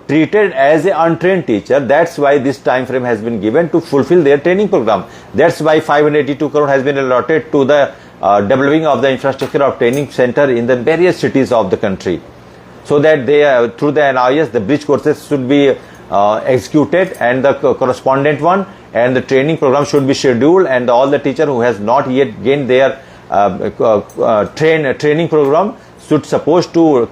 treated as an untrained teacher. That's why this time frame has been given to fulfill their training program. That's why 582 crore has been allotted to the developing of the infrastructure of training center in the various cities of the country, so that they through the NIS the bridge courses should be executed, and the correspondent one and the training program should be scheduled, and all the teacher who has not yet gained their training program should supposed to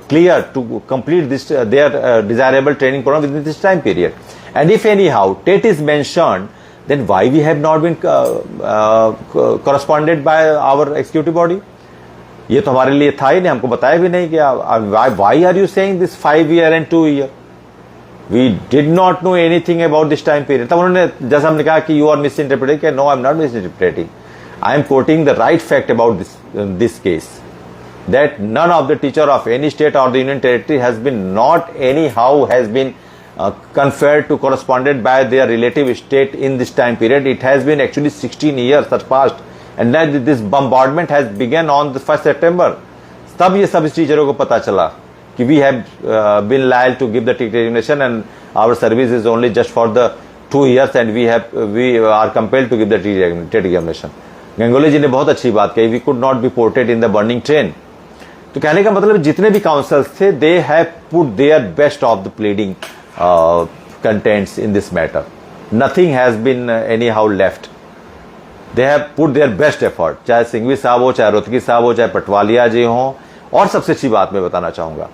complete this their desirable training program within this time period. And if anyhow TET is mentioned, then why we have not been corresponded by our executive body? ये तो हमारे लिए था ही नहीं, हमको बताया भी नहीं कि why are you saying this 5 year and 2 year? We did not know anything about this time period. तब उन्होंने, जैसा हमने कहा कि you are misinterpreting, कि no, I am not misinterpreting. I am quoting the right fact about this case. That none of the teacher of any state or the union territory has been conferred to corresponded by their relative state in this time period. It has been actually 16 years that passed, and then this bombardment has begun on the 1st September. तब ये सब टीचरों को पता चला कि we have been liable to give the TET examination, and our service is only just for the 2 years, and we are compelled to give the TET examination. Gangoli जी ने बहुत अच्छी बात कही, we could not be ported in the burning train. तो कहने का मतलब जितने भी काउंसिल्स थे, they have put their best of the pleading contents in this matter. Nothing has been anyhow left. They have put their best effort, चाहे सिंघवी साहब हो, चाहे रोहतगी साहब हो, चाहे पटवालिया जी हो. और सबसे अच्छी बात मैं बताना चाहूंगा,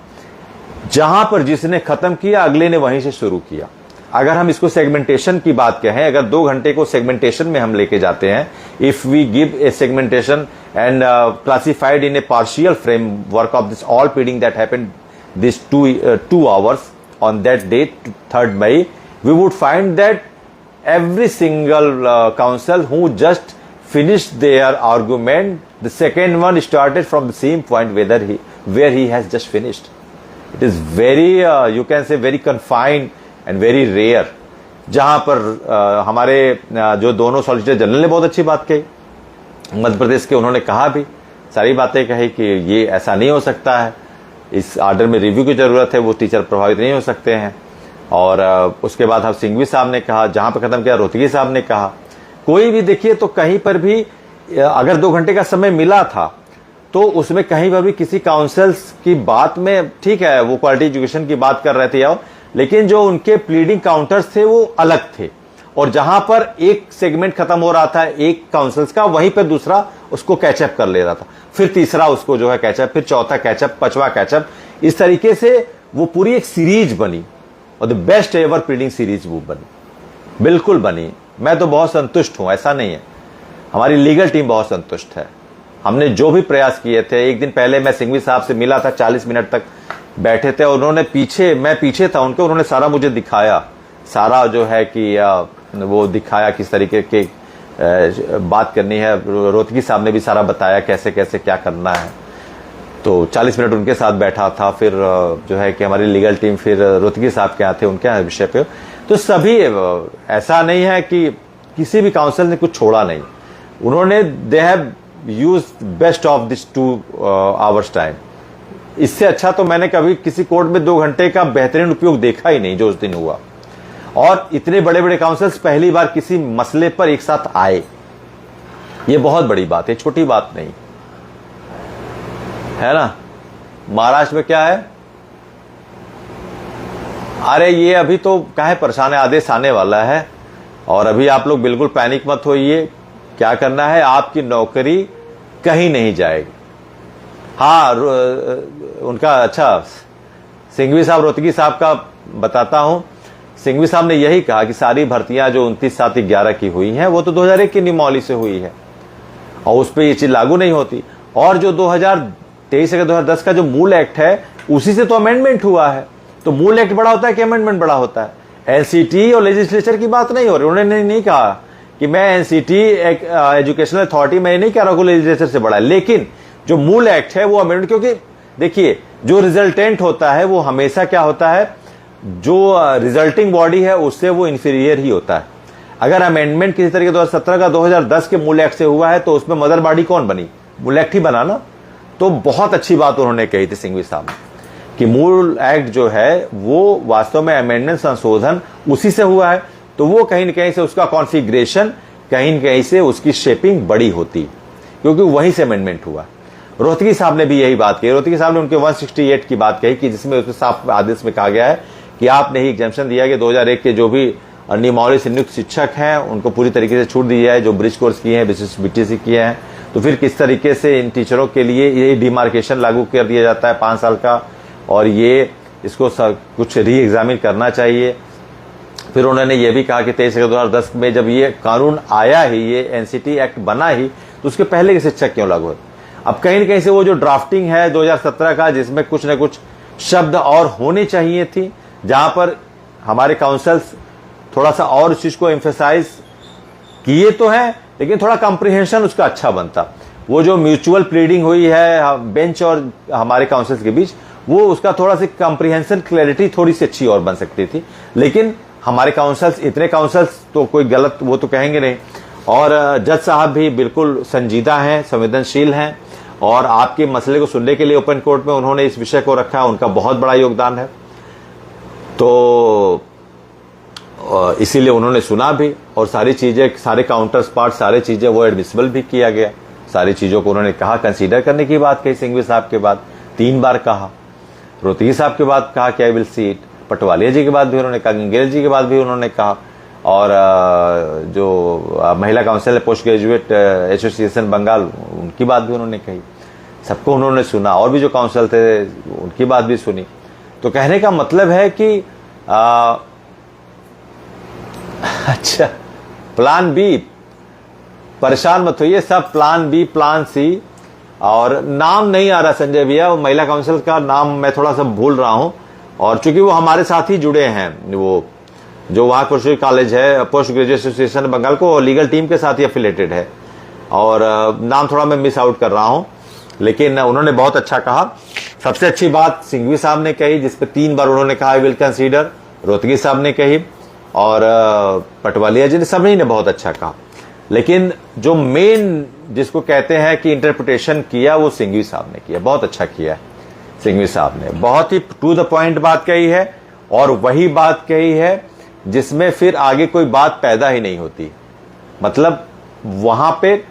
जहां पर जिसने खत्म किया अगले ने वहीं से शुरू किया. अगर हम इसको सेगमेंटेशन की बात कहें, अगर 2 घंटे को सेगमेंटेशन में हम लेके जाते हैं, if we give a segmentation and classified in a partial framework of this all pleading that happened this 2 hours on that date, 3rd May, we would find that every single counsel who just finished their argument, the second one started from the same point where he has just finished. It is very you can say very confined and very rare. जहां पर हमारे जो दोनों solicitor general ने बहुत अच्छी बात कही, मध्य प्रदेश के, उन्होंने कहा भी, सारी बातें कही कि ये ऐसा नहीं हो सकता है, इस आर्डर में रिव्यू की जरूरत है, वो टीचर प्रभावित नहीं हो सकते हैं. और उसके बाद हम सिंघवी साहब ने कहा, जहां पर खत्म किया रोहतगी साहब ने कहा. कोई भी देखिए तो कहीं पर भी अगर 2 घंटे का समय मिला था तो उसमें कहीं पर भी किसी काउंसिल्स की बात में, ठीक है वो क्वालिटी एजुकेशन की बात कर रहे थे, लेकिन जो उनके प्लीडिंग काउंटर्स थे वो अलग थे. और जहां पर एक सेगमेंट खत्म हो रहा था एक काउंसिल्स का, वहीं पर दूसरा उसको कैचअप कर ले रहा था, फिर तीसरा उसको जो है कैचअप, फिर चौथा कैचअप, 5वां कैचअप. इस तरीके से वो पूरी एक सीरीज बनी, और the best ever pleading series वो बनी, बिल्कुल बनी. मैं तो बहुत संतुष्ट हूं, ऐसा नहीं है, हमारी लीगल टीम बहुत संतुष्ट है. हमने जो भी प्रयास किए थे, एक दिन पहले मैं सिंघवी साहब से मिला था, 40 मिनट तक बैठे थे, उन्होंने मैं पीछे था उनके, उन्होंने सारा मुझे दिखाया, सारा जो है कि वो दिखाया किस तरीके के बात करनी है. रोहतगी साहब ने भी सारा बताया कैसे कैसे क्या करना है. तो 40 मिनट उनके साथ बैठा था. फिर जो है कि हमारी लीगल टीम फिर रोहतगी साहब के यहाँ थे, उनके विषय पे. तो सभी, ऐसा नहीं है कि किसी भी काउंसिल ने कुछ छोड़ा नहीं. उन्होंने they have used best of this 2 hours time. इससे अच्छा तो मैंने कभी किसी कोर्ट में 2 घंटे का बेहतरीन उपयोग देखा ही नहीं जो उस दिन हुआ. और इतने बड़े बड़े काउंसिल्स पहली बार किसी मसले पर एक साथ आए, ये बहुत बड़ी बात है, छोटी बात नहीं है ना. महाराष्ट्र में क्या है, अरे ये अभी तो काहे परेशान है, आदेश आने वाला है, और अभी आप लोग बिल्कुल पैनिक मत होइए. क्या करना है, आपकी नौकरी कहीं नहीं जाएगी. हाँ, उनका, अच्छा सिंघवी साहब रोहतगी साहब का बताता हूं. सिंघवी साहब ने यही कहा कि सारी भर्तियां जो 29/7/11 की हुई हैं वो तो 2001 की नियमावली से हुई है, और उस पर ये चीज लागू नहीं होती. और जो 2023 या 2010 का जो मूल एक्ट है उसी से तो अमेंडमेंट हुआ है. तो मूल एक्ट बड़ा होता है कि अमेंडमेंट बड़ा होता है. एनसीटी और लेजिस्लेचर की बात नहीं हो रही. उन्होंने नहीं कहा कि मैं एनसीटी एजुकेशनल अथॉरिटी, मैं नहीं कह रहा हूं लेजिस्लेचर से बड़ा है, लेकिन जो मूल एक्ट है वो अमेंडमेंट, क्योंकि देखिए जो रिजल्टेंट होता है वो हमेशा क्या होता है, जो रिजल्टिंग बॉडी है उससे वो इंफीरियर ही होता है. अगर अमेंडमेंट किसी तरीके 2017 का 2010 के मूल एक्ट से हुआ है तो उसमें मदर बॉडी कौन बनी, मूल एक्ट ही बना ना. तो बहुत अच्छी बात उन्होंने कही थी सिंघवी साहब ने कि मूल एक्ट जो है वो वास्तव में अमेंडमेंट संशोधन उसी से हुआ है, तो वो कहीं न कहीं से उसका कॉन्फ़िगरेशन, कहीं न कहीं से उसकी शेपिंग बड़ी होती, क्योंकि वहीं से अमेंडमेंट हुआ। रोहतगी साहब ने भी यही बात कही। रोहतगी साहब ने उनके 168 की बात कही कि जिसमें उसके साफ आदेश में कहा गया है कि आपने ही एग्जाम्पशन दिया कि 2001 के जो भी नियमावली से नियुक्त शिक्षक हैं उनको पूरी तरीके से छूट दी जाए, जो ब्रिज कोर्स किए हैं, विशिष्ट बीटीसी किए हैं। तो फिर किस तरीके से इन टीचरों के लिए ये डिमार्केशन लागू कर दिया जाता है 5 साल का, और ये इसको कुछ री एग्जामिन करना चाहिए। फिर उन्होंने ये भी कहा कि 23 अगस्त 2010 में जब ये कानून आया ही, ये एनसीटी एक्ट बना ही, तो उसके पहले के शिक्षक क्यों लागू हुए। अब कहीं न कहीं से वो जो ड्राफ्टिंग है 2017 का, जिसमें कुछ न कुछ शब्द और होने चाहिए थी, जहां पर हमारे काउंसिल्स थोड़ा सा और उस चीज को एम्फेसाइज किए तो है, लेकिन थोड़ा कॉम्प्रिहेंशन उसका अच्छा बनता। वो जो म्यूचुअल प्लीडिंग हुई है बेंच और हमारे काउंसिल्स के बीच, वो उसका थोड़ा सी कॉम्प्रिहेंशन क्लैरिटी थोड़ी सी अच्छी और बन सकती थी। लेकिन हमारे काउंसिल्स, इतने काउंसिल्स तो कोई गलत वो तो कहेंगे नहीं, और जज साहब भी बिल्कुल संजीदा हैं, संवेदनशील हैं, और आपके मसले को सुनने के लिए ओपन कोर्ट में उन्होंने इस विषय को रखा, उनका बहुत बड़ा योगदान है। तो इसीलिए उन्होंने सुना भी, और सारी चीजें, सारे काउंटर्स पार्ट, सारी चीजें वो एडमिसिबल भी किया गया। सारी चीजों को उन्होंने कहा, कंसीडर करने की बात कही सिंघवी साहब के बाद 3 बार कहा, रोहतगी साहब के बाद कहा कि I will see it, Patwalia ji के बाद भी उन्होंने कहा, गंगेल जी के बाद भी उन्होंने कहा, और जो महिला council post graduate association Bengal, उनकी बात भी उन्होंने कही। सबको उन्होंने सुना, और भी जो काउंसिल थे उनकी बात भी सुनी। तो कहने का मतलब है कि अच्छा, प्लान बी, परेशान मत होइए, सब प्लान बी, प्लान सी, और नाम नहीं आ रहा संजय भैया, वो महिला काउंसिल का नाम मैं थोड़ा सा भूल रहा हूं, और चूंकि वो हमारे साथ ही जुड़े हैं, वो जो वहां कृषि कॉलेज है, पोस्ट ग्रेजुएट एसोसिएशन बंगाल को लीगल टीम के साथ ही एफिलेटेड है, और नाम थोड़ा मैं मिस आउट कर रहा हूं, लेकिन उन्होंने बहुत अच्छा कहा। सबसे अच्छी बात सिंघवी साहब ने कही, जिसपे 3 बार उन्होंने कहा आई विल कंसीडर, रोहतगी साहब ने कही, और पटवालिया जी ने, सभी ने बहुत अच्छा कहा। लेकिन जो मेन जिसको कहते हैं कि इंटरप्रिटेशन किया, वो सिंघवी साहब ने किया, बहुत अच्छा किया है। सिंघवी साहब ने बहुत ही टू द पॉइंट बात कही है, और वही बात कही है जिसमें फिर आगे कोई बात पैदा ही नहीं होती। मतलब वहां पे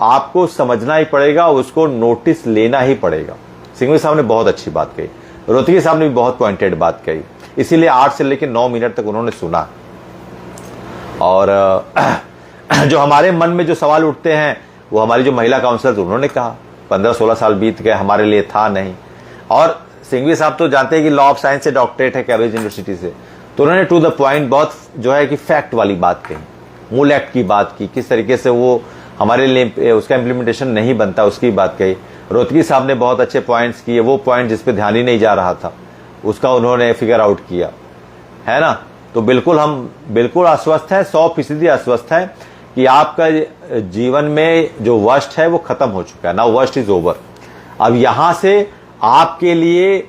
आपको समझना ही पड़ेगा, उसको नोटिस लेना ही पड़ेगा। सिंघवी साहब ने बहुत अच्छी बात कही, रोहतगी साहब ने भी बहुत पॉइंटेड बात कही, इसीलिए 8 से लेकर 9 मिनट तक उन्होंने सुना। और जो हमारे मन में जो सवाल उठते हैं, वो हमारी जो महिला काउंसिलर, उन्होंने कहा 15-16 साल बीत गए, हमारे लिए था नहीं। और सिंघवी साहब तो जानते हैं कि लॉ ऑफ साइंस से डॉक्टरेट है कैम्ब्रिज यूनिवर्सिटी से, तो उन्होंने टू द पॉइंट बहुत जो है कि फैक्ट वाली बात कही, मूल एक्ट की बात की, किस तरीके से वो हमारे लिए उसका इम्प्लीमेंटेशन नहीं बनता, उसकी बात कही। रोहतगी साहब ने बहुत अच्छे पॉइंट्स किए, वो पॉइंट जिस पे ध्यान ही नहीं जा रहा था उसका उन्होंने फिगर आउट किया, है ना। तो बिल्कुल हम बिल्कुल आश्वस्त हैं, 100% आश्वस्त हैं कि आपका जीवन में जो वर्स्ट है वो खत्म हो चुका है, नाउ वर्स्ट इज ओवर। अब यहां से आपके लिए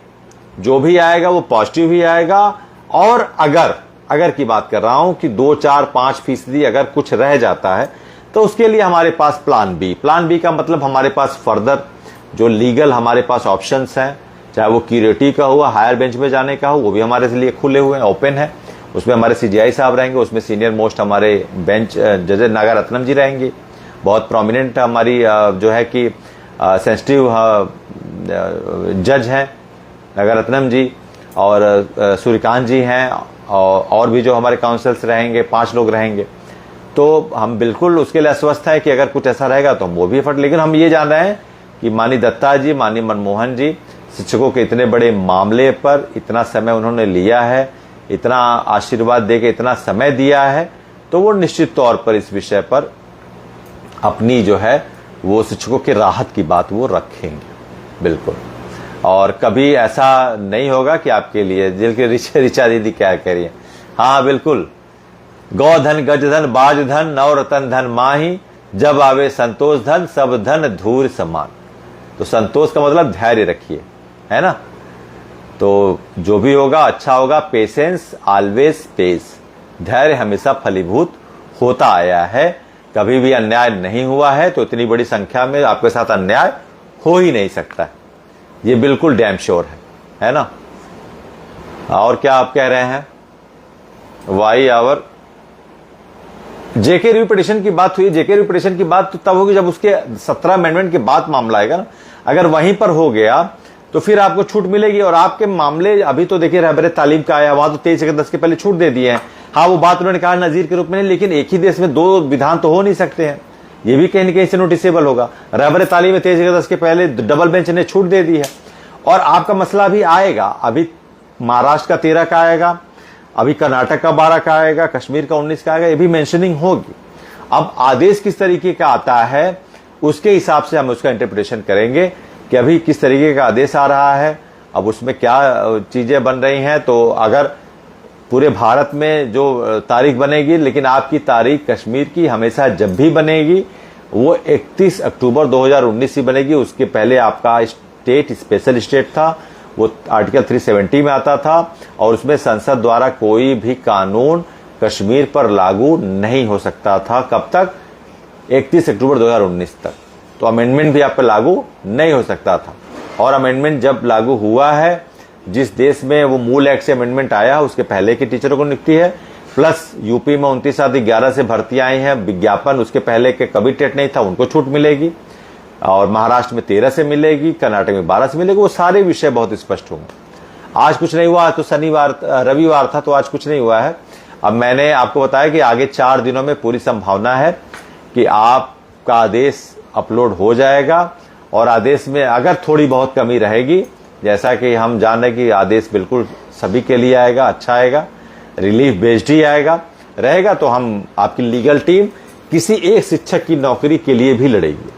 जो भी आएगा वो पॉजिटिव ही आएगा, और अगर की बात कर रहा हूं कि 2, 4, 5% अगर कुछ रह जाता है, तो उसके लिए हमारे पास प्लान बी का मतलब हमारे पास फर्दर जो लीगल हमारे पास ऑप्शंस हैं, चाहे वो क्यूरेटिव का हुआ, हायर बेंच में जाने का हो, वो भी हमारे लिए खुले हुए हैं, ओपन है। उसमें हमारे सीजीआई साहब रहेंगे, उसमें सीनियर मोस्ट हमारे बेंच जज नागारत्नम जी रहेंगे, बहुत प्रोमिनेंट हमारी जो है कि सेंसिटिव जज हैं नागारत्नम जी, और सूर्यकांत जी हैं, और भी जो हमारे काउंसिल्स रहेंगे, 5 लोग रहेंगे। तो हम बिल्कुल उसके लिए आश्वस्त हैं कि अगर कुछ ऐसा रहेगा तो हम वो भी एफर्ट। लेकिन हम ये जान रहे हैं कि माननीय दत्ता जी, माननीय मनमोहन जी, शिक्षकों के इतने बड़े मामले पर इतना समय उन्होंने लिया है, इतना आशीर्वाद देके इतना समय दिया है, तो वो निश्चित तौर पर इस विषय पर अपनी जो है वो शिक्षकों की राहत की बात वो रखेंगे बिल्कुल। और कभी ऐसा नहीं होगा कि आपके लिए दिल के रिचा दीदी क्या कह रही है, हाँ बिल्कुल, गौधन गजधन बाजधन नवरतन धन माही, जब आवे संतोष धन सब धन धूर समान। तो संतोष का मतलब धैर्य रखिए, है ना। तो जो भी होगा अच्छा होगा, पेशेंस ऑलवेज पेस, धैर्य हमेशा फलीभूत होता आया है, कभी भी अन्याय नहीं हुआ है, तो इतनी बड़ी संख्या में आपके साथ अन्याय हो ही नहीं सकता, ये बिल्कुल डैम श्योर है। है ना। और क्या आप कह रहे हैं, why our JK review petition की बात हुई। जेके रिव्यू पिटीशन की बात तो तब होगी जब उसके 17 अमेंडमेंट के बाद मामला आएगा ना। अगर वहीं पर हो गया तो फिर आपको छूट मिलेगी। और आपके मामले अभी तो देखिए रहबर तालीम का आया, वहां तो 23 अगस्त के पहले छूट दे दिए हैं। हाँ, वो बात उन्होंने कहा नजीर के रूप में नहीं, लेकिन एक ही देश में दो विधान तो हो नहीं सकते हैं, ये भी कहीं न कहीं से नोटिसेबल होगा। रहबर तालीम में 23 अगस्त के पहले डबल बेंच ने छूट दे दी है। और आपका मसला भी आएगा, अभी महाराष्ट्र का 13 का आएगा, अभी कर्नाटक का 12 का आएगा, कश्मीर का 19 का आएगा, ये भी मेंशनिंग होगी। अब आदेश किस तरीके का आता है उसके हिसाब से हम उसका इंटरप्रिटेशन करेंगे कि अभी किस तरीके का आदेश आ रहा है, अब उसमें क्या चीजें बन रही हैं। तो अगर पूरे भारत में जो तारीख बनेगी, लेकिन आपकी तारीख कश्मीर की हमेशा जब भी बनेगी वो 31 अक्टूबर 2019 ही बनेगी। उसके पहले आपका स्टेट स्पेशल स्टेट था, वो आर्टिकल 370 में आता था, और उसमें संसद द्वारा कोई भी कानून कश्मीर पर लागू नहीं हो सकता था। कब तक? 31 अक्टूबर 2019 तक। तो अमेंडमेंट भी आप पर लागू नहीं हो सकता था। और अमेंडमेंट जब लागू हुआ है, जिस देश में वो मूल एक्ट से अमेंडमेंट आया उसके पहले के टीचरों को नियुक्ति है, प्लस यूपी में 29/11 से भर्ती आई है, विज्ञापन उसके पहले के कभी टेट नहीं था, उनको छूट मिलेगी। और महाराष्ट्र में 13 से मिलेगी, कर्नाटक में 12 से मिलेगी। वो सारे विषय बहुत स्पष्ट होंगे। आज कुछ नहीं हुआ तो रविवार था, तो आज कुछ नहीं हुआ है। अब मैंने आपको बताया कि आगे 4 दिनों में पूरी संभावना है कि आपका आदेश अपलोड हो जाएगा। और आदेश में अगर थोड़ी बहुत कमी रहेगी, जैसा कि हम जान रहे कि आदेश बिल्कुल सभी के लिए आएगा, अच्छा आएगा, रिलीफ बेस्ड ही आएगा रहेगा, तो हम आपकी लीगल टीम किसी एक शिक्षक की नौकरी के लिए भी लड़ेगी।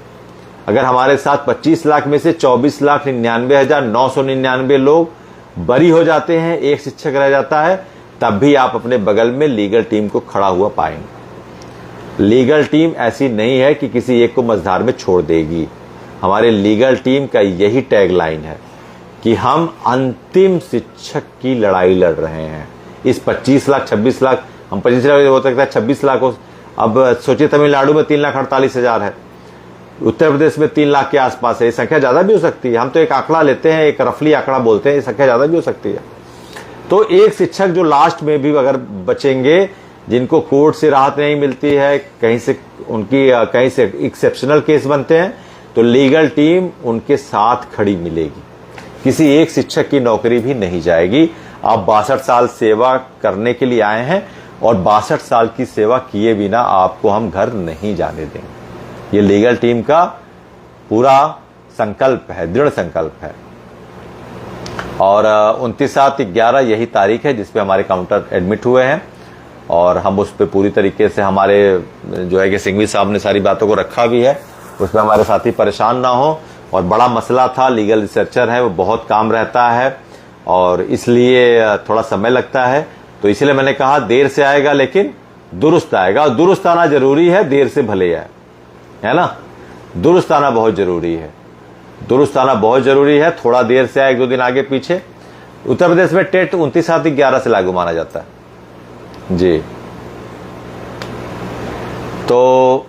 अगर हमारे साथ 25 लाख में से 24,99,999 लोग बरी हो जाते हैं, एक शिक्षक रह जाता है, तब भी आप अपने बगल में लीगल टीम को खड़ा हुआ पाएंगे। लीगल टीम ऐसी नहीं है कि किसी एक को मझधार में छोड़ देगी। हमारे लीगल टीम का यही टैगलाइन है कि हम अंतिम शिक्षक की लड़ाई लड़ रहे हैं। इस 25 लाख 26 लाख, हम 25 लाख हो सकता है 26 लाख हो। अब सोचिए तमिलनाडु में 3,48,000 है, उत्तर प्रदेश में 3 लाख के आसपास है। ये संख्या ज्यादा भी हो सकती है। हम तो एक आंकड़ा लेते हैं, एक रफली आंकड़ा बोलते हैं, ये संख्या ज्यादा भी हो सकती है। तो एक शिक्षक जो लास्ट में भी अगर बचेंगे, जिनको कोर्ट से राहत नहीं मिलती है, कहीं से एक्सेप्शनल केस बनते हैं, तो लीगल टीम उनके साथ खड़ी मिलेगी। किसी एक शिक्षक की नौकरी भी नहीं जाएगी। आप 62 साल सेवा करने के लिए आए हैं, और 62 साल की सेवा किए बिना आपको हम घर नहीं जाने देंगे। ये लीगल टीम का पूरा संकल्प है, दृढ़ संकल्प है। और 29/7/11 यही तारीख है जिसपे हमारे काउंटर एडमिट हुए हैं, और हम उस पर पूरी तरीके से हमारे जो है कि सिंघवी साहब ने सारी बातों को रखा भी है, उसमें हमारे साथी परेशान ना हो। और बड़ा मसला था, लीगल रिसर्चर है, वो बहुत काम रहता है और इसलिए थोड़ा समय लगता है। तो इसलिए मैंने कहा देर से आएगा लेकिन दुरुस्त आएगा। और दुरुस्त आना जरूरी है, देर से भले आए, है ना। दुरुस्त आना बहुत जरूरी है, दुरुस्त आना बहुत जरूरी है। थोड़ा देर से आए, 1-2 दिन आगे पीछे। उत्तर प्रदेश में टेट 29/11 से लागू माना जाता है जी। तो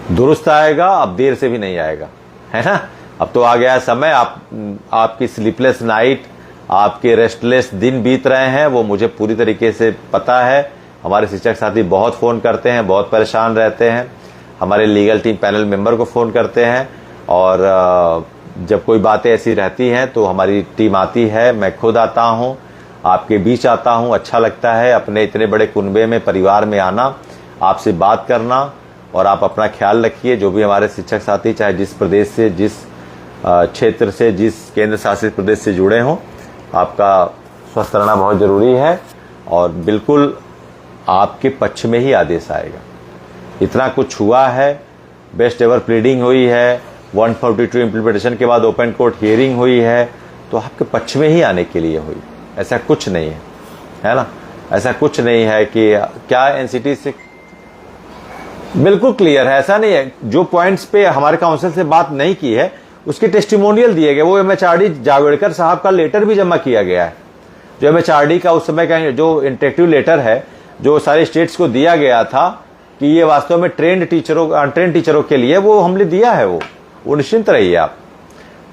दुरुस्त आएगा, अब देर से भी नहीं आएगा, है ना। अब तो आ गया समय। आपकी स्लीपलेस नाइट, आपके रेस्टलेस दिन बीत रहे हैं, वो मुझे पूरी तरीके से पता है। हमारे शिक्षक साथी बहुत फोन करते हैं, बहुत परेशान रहते हैं, हमारे लीगल टीम पैनल मेंबर को फोन करते हैं। और जब कोई बातें ऐसी रहती हैं तो हमारी टीम आती है, मैं खुद आता हूं, आपके बीच आता हूं। अच्छा लगता है अपने इतने बड़े कुनबे में, परिवार में आना, आपसे बात करना। और आप अपना ख्याल रखिए, जो भी हमारे शिक्षक साथी चाहे जिस प्रदेश से, जिस क्षेत्र से, जिस केंद्र शासित प्रदेश से जुड़े हों, आपका स्वस्थ रहना बहुत जरूरी है। और बिल्कुल आपके पक्ष में ही आदेश आएगा। इतना कुछ हुआ है, बेस्ट एवर प्लीडिंग हुई है, 142 इम्प्लीमेंटेशन के बाद ओपन कोर्ट हियरिंग हुई है, तो आपके पक्ष में ही आने के लिए हुई। ऐसा कुछ नहीं है ना। ऐसा कुछ नहीं है कि क्या एनसीटी से बिल्कुल क्लियर है, ऐसा नहीं है। जो पॉइंट्स पे हमारे काउंसिल से बात नहीं की है उसके टेस्टिमोनियल दिए गए। वो MHRD जावड़ेकर साहब का लेटर भी जमा किया गया है, जो MHRD का उस समय का जो इंटरेक्टिव लेटर है, जो सारे स्टेट्स को दिया गया था कि ये वास्तव में ट्रेंड टीचरों, अनट्रेंड टीचरों के लिए, वो हमने दिया है। वो निश्चिंत रहिए आप।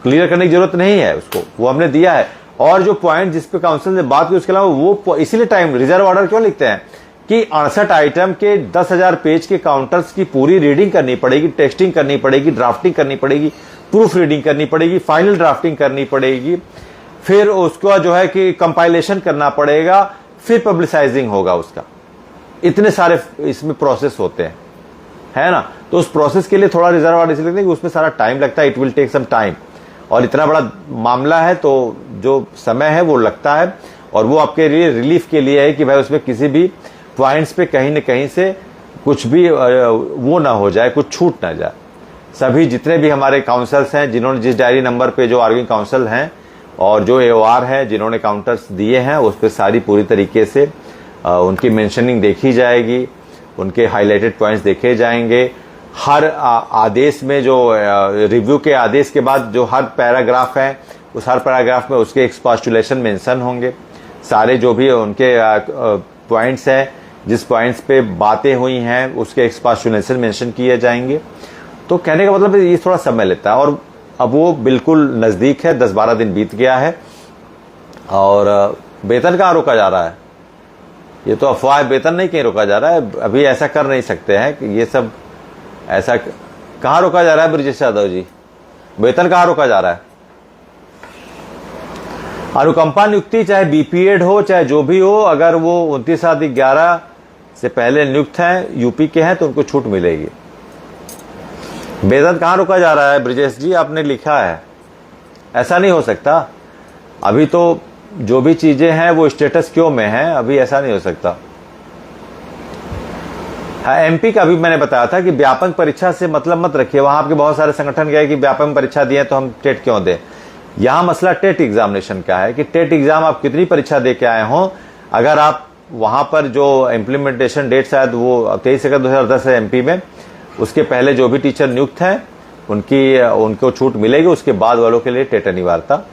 क्लियर करने की जरूरत नहीं है उसको, वो हमने दिया है। और जो पॉइंट जिस पे काउंसिल ने बात की उसके अलावा वो इसीलिए टाइम रिजर्व ऑर्डर क्यों लिखते हैं कि 68 आइटम के 10,000 पेज के काउंटर्स की पूरी रीडिंग करनी पड़ेगी, टेक्सटिंग करनी पड़ेगी, ड्राफ्टिंग करनी पड़ेगी, प्रूफ रीडिंग करनी पड़ेगी, फाइनल ड्राफ्टिंग करनी पड़ेगी, फिर उसको जो है कि कंपाइलेशन करना पड़ेगा, फिर पब्लिसाइजिंग होगा उसका। इतने सारे इसमें प्रोसेस होते हैं, है ना। तो उस प्रोसेस के लिए थोड़ा रिजर्व ऑर्डर इसलिए कि उसमें सारा टाइम लगता है, it will take some time. और इतना बड़ा मामला है तो जो समय है वो लगता है, और वो आपके लिए रिलीफ के लिए है कि भाई उसमें किसी भी पॉइंट्स पे कहीं न कहीं से कुछ भी वो ना हो जाए, कुछ छूट ना जाए। सभी जितने भी हमारे काउंसल्स हैं जिन्होंने जिस डायरी नंबर पे जो आर्गिंग काउंसिल हैं और जो एओआर है जिन्होंने काउंटर्स दिए हैं उस पर सारी पूरी तरीके से उनकी मेंशनिंग देखी जाएगी, उनके हाईलाइटेड पॉइंट्स देखे जाएंगे। हर आदेश में जो रिव्यू के आदेश के बाद जो हर पैराग्राफ है उस हर पैराग्राफ में उसके एक्सपोस्टुलेशन मेंशन होंगे। सारे जो भी उनके पॉइंट्स हैं, जिस पॉइंट्स पे बातें हुई हैं उसके एक्सपोस्टुलेशन मेंशन किए जाएंगे। तो कहने का मतलब ये थोड़ा समय लेता है, और अब वो बिल्कुल नज़दीक है, 10-12 दिन बीत गया है। और वेतन कहाँ रोका जा रहा है? ये तो अफवाह है, वेतन नहीं कहीं रोका जा रहा है। अभी ऐसा कर नहीं सकते हैं कि ये सब ऐसा कहाँ रोका जा रहा है ब्रजेश यादव जी? वेतन कहाँ रोका जा रहा है? अनुकंपा नियुक्ति चाहे बीपीएड हो चाहे जो भी हो, अगर वो 29/11 से पहले नियुक्त हैं, यूपी के हैं, तो उनको छूट मिलेगी। वेतन कहाँ रोका जा रहा है ब्रजेश जी? आपने लिखा है, ऐसा नहीं हो सकता। अभी तो जो भी चीजें हैं वो स्टेटस क्यों में है, अभी ऐसा नहीं हो सकता। हाँ, एमपी का भी मैंने बताया था कि व्यापक परीक्षा से मतलब मत रखिए। वहां आपके बहुत सारे संगठन गए कि व्यापक परीक्षा दिए तो हम टेट क्यों दें। यहां मसला टेट एग्जामिनेशन का है कि टेट एग्जाम आप कितनी परीक्षा दे के आए हो। अगर आप वहां पर जो इम्प्लीमेंटेशन डेट शायद वो 23 अगस्त 2010 है एमपी में, उसके पहले जो भी टीचर नियुक्त हैं उनको छूट मिलेगी। उसके बाद वालों के लिए टेट अनिवार्यता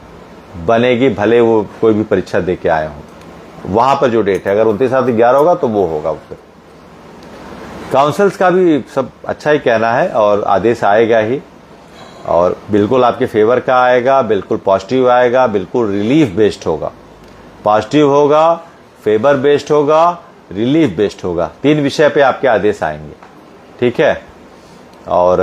बनेगी, भले वो कोई भी परीक्षा दे के आए हों। वहां पर जो डेट है अगर 29/11 होगा तो वो होगा। फिर काउंसिल्स का भी सब अच्छा ही कहना है और आदेश आएगा ही, और बिल्कुल आपके फेवर का आएगा, बिल्कुल पॉजिटिव आएगा, बिल्कुल रिलीफ बेस्ड होगा। पॉजिटिव होगा, फेवर बेस्ड होगा, रिलीफ बेस्ड होगा। 3 विषय पे आपके आदेश आएंगे, ठीक है। और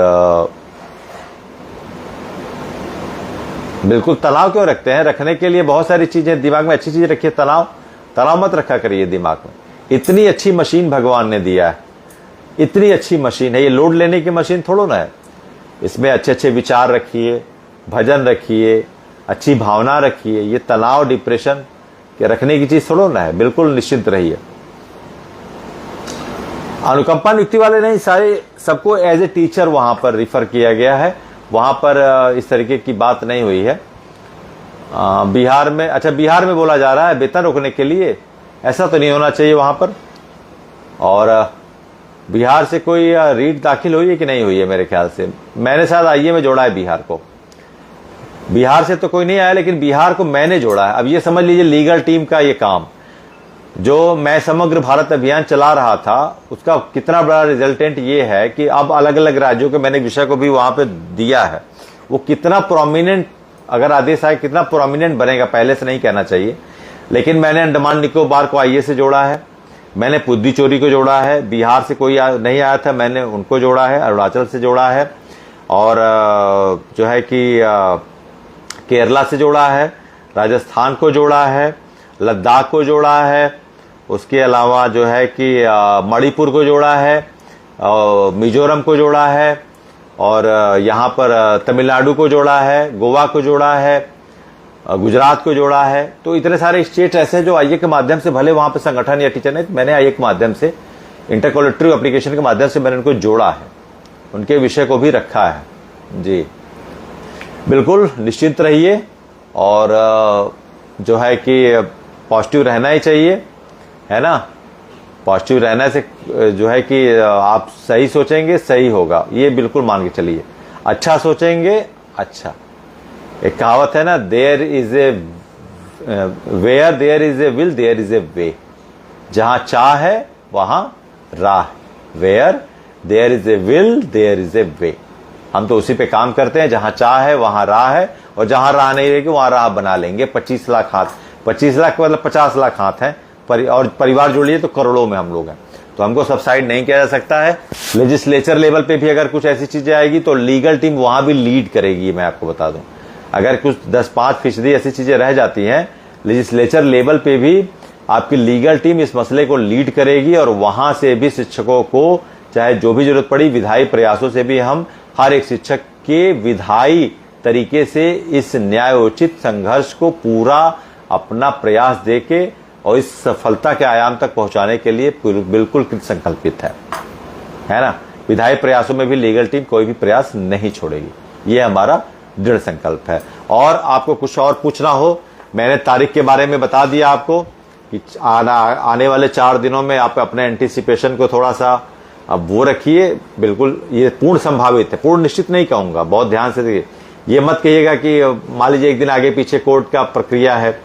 बिल्कुल तनाव क्यों रखते हैं? रखने के लिए बहुत सारी चीजें दिमाग में, अच्छी चीजें रखिए। तनाव मत रखा करिए दिमाग में। इतनी अच्छी मशीन भगवान ने दिया है, इतनी अच्छी मशीन है, ये लोड लेने की मशीन थोड़ो ना है। इसमें अच्छे अच्छे विचार रखिए, भजन रखिए, अच्छी भावना रखिए। ये तनाव डिप्रेशन के रखने की चीज थोड़ो ना है। बिल्कुल निश्चिंत रहिए। अनुकंपा नियुक्ति वाले नहीं, सारे सबको एज ए टीचर वहां पर रिफर किया गया है। वहां पर इस तरीके की बात नहीं हुई है। बिहार में, अच्छा बिहार में बोला जा रहा है वेतन रोकने के लिए, ऐसा तो नहीं होना चाहिए वहां पर। और बिहार से कोई रीट दाखिल हुई है कि नहीं हुई है? मेरे ख्याल से मैंने शायद आईए में जोड़ा है बिहार को। बिहार से तो कोई नहीं आया, लेकिन बिहार को मैंने जोड़ा है। अब ये समझ लीजिए लीगल टीम का ये काम, जो मैं समग्र भारत अभियान चला रहा था, उसका कितना बड़ा रिजल्टेंट ये है कि अब अलग अलग राज्यों के मैंने विषय को भी वहां पे दिया है। वो कितना प्रोमिनेंट, अगर आदेश आए कितना प्रोमिनेंट बनेगा पहले से नहीं कहना चाहिए। लेकिन मैंने अंडमान निकोबार को आईए से जोड़ा है, मैंने पुद्दुचेरी को जोड़ा है, बिहार से कोई नहीं आया था मैंने उनको जोड़ा है, अरुणाचल से जोड़ा है, और जो है कि केरला से जोड़ा है, राजस्थान को जोड़ा है, लद्दाख को जोड़ा है, उसके अलावा जो है कि मणिपुर को जोड़ा है, मिजोरम को जोड़ा है, और यहाँ पर तमिलनाडु को जोड़ा है, गोवा को जोड़ा है, गुजरात को जोड़ा है। तो इतने सारे स्टेट ऐसे जो आईए के माध्यम से, भले वहां पे संगठन या टीचर नहीं, मैंने आईए के माध्यम से इंटरकोलेक्टिव एप्लीकेशन के माध्यम से मैंने उनको जोड़ा है, उनके विषय को भी रखा है। जी बिल्कुल निश्चिंत रहिए, और जो है कि पॉजिटिव रहना ही चाहिए, है ना। पॉजिटिव रहने से जो है कि आप सही सोचेंगे सही होगा, ये बिल्कुल मान के चलिए। अच्छा सोचेंगे अच्छा। एक कहावत है ना, there is a where there is a will there is a way. जहां चाह है वहां राह, where there is a will there is a way. हम तो उसी पे काम करते हैं, जहां चाह है वहां राह है, और जहां राह नहीं रहेगी वहां राह बना लेंगे। 25 लाख हाथ, 25 लाख का मतलब 50 लाख हाथ हैं, और परिवार जोड़िए तो करोड़ों में हम लोग हैं। तो हमको सबसाइड नहीं किया जा सकता है। लेजिस्लेचर लेवल पे भी अगर कुछ ऐसी चीजें आएगी तो लीगल टीम वहां भी लीड करेगी। मैं आपको बता दूं, अगर कुछ 10-5% ऐसी चीजें रह जाती हैं, लेजिस्लेचर लेवल पे भी आपकी लीगल टीम इस मसले को लीड करेगी, और वहां से भी शिक्षकों को चाहे जो भी जरूरत पड़ी विधायी प्रयासों से भी हम हर एक शिक्षक के विधायी तरीके से इस न्यायोचित संघर्ष को पूरा अपना प्रयास देके और इस सफलता के आयाम तक पहुंचाने के लिए बिल्कुल कृत संकल्पित है ना। विधायी प्रयासों में भी लीगल टीम कोई भी प्रयास नहीं छोड़ेगी, ये हमारा दृढ़ संकल्प है। और आपको कुछ और पूछना हो, मैंने तारीख के बारे में बता दिया आपको कि आने वाले 4 दिनों में आप अपने एंटीसिपेशन को थोड़ा सा अब वो रखिए। बिल्कुल ये पूर्ण संभावित है, पूर्ण निश्चित नहीं कहूंगा, बहुत ध्यान से देखिए। ये मत कहिएगा कि मान लीजिए एक दिन आगे पीछे कोर्ट का प्रक्रिया है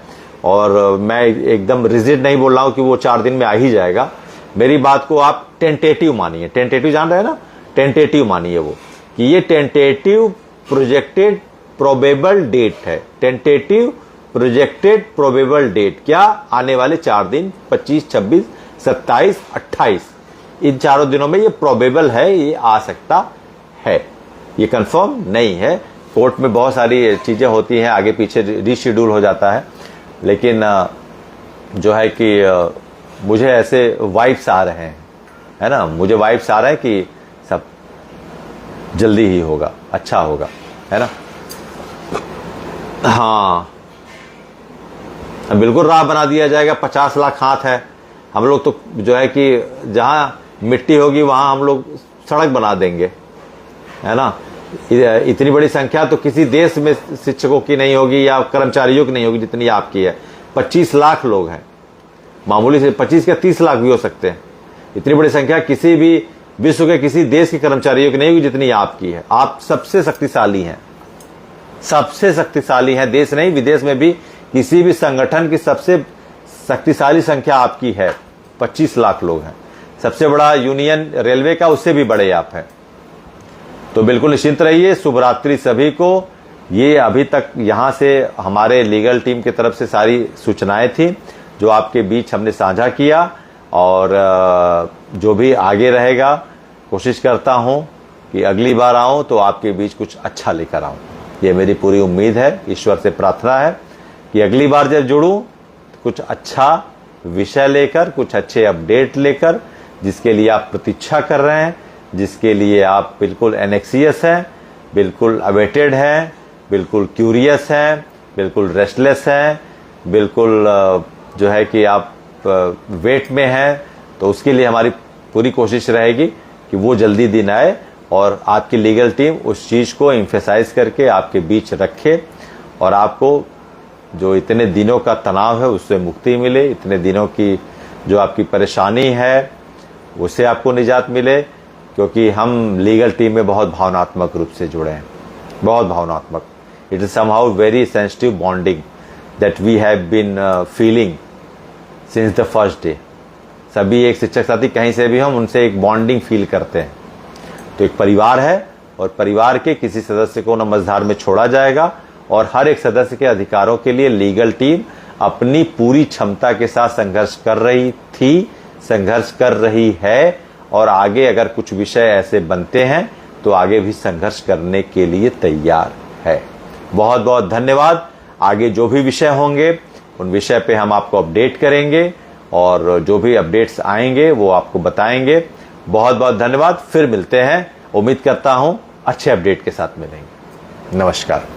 और मैं एकदम रिजिड नहीं बोल रहा हूं कि वो 4 दिन में आ ही जाएगा। मेरी बात को आप टेंटेटिव मानिए, टेंटेटिव जान रहे हैं ना, टेंटेटिव मानिए वो कि ये टेंटेटिव प्रोजेक्टेड प्रोबेबल डेट है। टेंटेटिव प्रोजेक्टेड प्रोबेबल डेट क्या, आने वाले 4 दिन 25, 26, 27, 28 इन चारों दिनों में ये प्रोबेबल है, ये आ सकता है, ये कंफर्म नहीं है। कोर्ट में बहुत सारी चीजें होती हैं, आगे पीछे रीशेड्यूल हो जाता है, लेकिन जो है कि मुझे ऐसे वाइब्स आ रहे हैं, है ना, मुझे वाइब्स आ रहे हैं कि सब जल्दी ही होगा, अच्छा होगा, है ना। हाँ बिल्कुल राह बना दिया जाएगा। 50 लाख हाथ है, हम लोग तो जो है कि जहां मिट्टी होगी वहां हम लोग सड़क बना देंगे, है ना। इतनी बड़ी संख्या तो किसी देश में शिक्षकों की नहीं होगी या कर्मचारियों की नहीं होगी जितनी आपकी है। 25 लाख लोग हैं, मामूली से 25 का 30 लाख भी हो सकते हैं। इतनी बड़ी संख्या किसी भी विश्व के किसी देश के कर्मचारियों की नहीं होगी जितनी आपकी है। आप सबसे शक्तिशाली हैं, सबसे शक्तिशाली हैं, देश नहीं विदेश में भी किसी भी संगठन की सबसे शक्तिशाली संख्या आपकी है। 25 लाख लोग हैं, सबसे बड़ा यूनियन रेलवे का उससे भी बड़े आप हैं। तो बिल्कुल निश्चिंत रहिए। शुभ रात्रि सभी को। ये अभी तक यहाँ से हमारे लीगल टीम की तरफ से सारी सूचनाएं थी जो आपके बीच हमने साझा किया, और जो भी आगे रहेगा कोशिश करता हूं कि अगली बार आऊं तो आपके बीच कुछ अच्छा लेकर आऊं। ये मेरी पूरी उम्मीद है, ईश्वर से प्रार्थना है कि अगली बार जब जुड़ूं कुछ अच्छा विषय लेकर, कुछ अच्छे अपडेट लेकर, जिसके लिए आप प्रतीक्षा कर रहे हैं, जिसके लिए आप बिल्कुल एनेक्सियस हैं, बिल्कुल अवेटेड हैं, बिल्कुल क्यूरियस हैं, बिल्कुल रेस्टलेस हैं, बिल्कुल जो है कि आप वेट में हैं। तो उसके लिए हमारी पूरी कोशिश रहेगी कि वो जल्दी दिन आए और आपकी लीगल टीम उस चीज़ को एम्फेसाइज करके आपके बीच रखे, और आपको जो इतने दिनों का तनाव है उससे मुक्ति मिले, इतने दिनों की जो आपकी परेशानी है उससे आपको निजात मिले। क्योंकि हम लीगल टीम में बहुत भावनात्मक रूप से जुड़े हैं, बहुत भावनात्मक। It is somehow very sensitive bonding that we have been feeling since the first day. सभी एक शिक्षक साथी कहीं से भी हम उनसे एक बॉन्डिंग फील करते हैं। तो एक परिवार है, और परिवार के किसी सदस्य को न मझधार में छोड़ा जाएगा, और हर एक सदस्य के अधिकारों के लिए लीगल टीम अपनी पूरी क्षमता के साथ संघर्ष कर रही थी, संघर्ष कर रही है, और आगे अगर कुछ विषय ऐसे बनते हैं तो आगे भी संघर्ष करने के लिए तैयार है। बहुत बहुत धन्यवाद। आगे जो भी विषय होंगे उन विषय पे हम आपको अपडेट करेंगे, और जो भी अपडेट्स आएंगे वो आपको बताएंगे। बहुत बहुत धन्यवाद। फिर मिलते हैं, उम्मीद करता हूं अच्छे अपडेट के साथ मिलेंगे। नमस्कार।